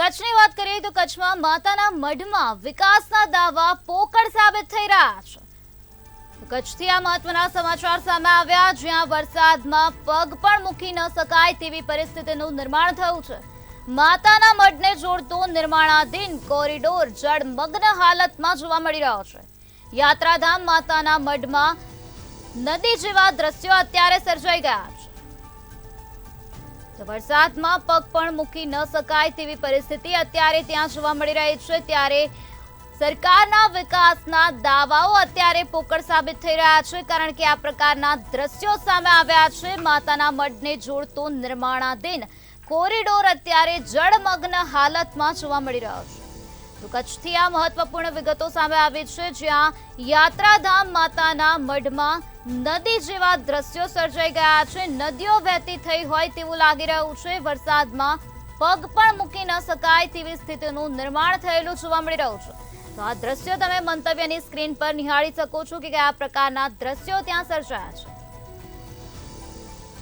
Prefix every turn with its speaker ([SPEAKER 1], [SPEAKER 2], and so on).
[SPEAKER 1] કચ્છની વાત કરીએ તો કચ્છમાં માતાના મઢમાં વિકાસના દાવા પોકળ સાબિત થઈ રહ્યા છે। કચ્છથી આ મહત્વના સમાચાર સામે આવ્યા, જ્યાં વરસાદમાં પગ પણ મૂકી ન શકાય તેવી પરિસ્થિતિનું નિર્માણ થયું છે। માતાના મઢને જોડતો નિર્માણાધીન કોરિડોર જળમગ્ન હાલતમાં જોવા મળી રહ્યો છે। યાત્રાધામ માતાના મઢમાં નદી જેવા દ્રશ્યો અત્યારે સર્જાઈ ગયા છે। તો વરસાદમાં પગ પણ મૂકી ન શકાય તેવી પરિસ્થિતિ અત્યારે ત્યાં જોવા મળી રહી છે। ત્યારે સરકારના વિકાસના દાવાઓ અત્યારે પોકળ સાબિત થઈ રહ્યા છે, કારણ કે આ પ્રકારના દ્રશ્યો સામે આવ્યા છે। માતાના મઢને જોડતો નિર્માણાધીન કોરિડોર અત્યારે જળમગ્ન હાલતમાં જોવા મળી રહ્યો છે। તો કચ્છથી આ મહત્વપૂર્ણ વિગતો સામે આવી છે, જ્યાં યાત્રાધામ માતાના મઢમાં નદી જેવા દ્રશ્યો સર્જાઈ ગયા છે। નદીઓ વહેતી થઈ હોય તેવું લાગી રહ્યું છે। વરસાદમાં પગ પણ મૂકી ન શકાય તેવી સ્થિતિનું નિર્માણ થયેલું જોવા મળી રહ્યું છે। તો આ દ્રશ્યો તમે મંતવ્યની સ્ક્રીન પર નિહાળી શકો છો કે આ પ્રકારના દ્રશ્યો ત્યાં સર્જાયા છે।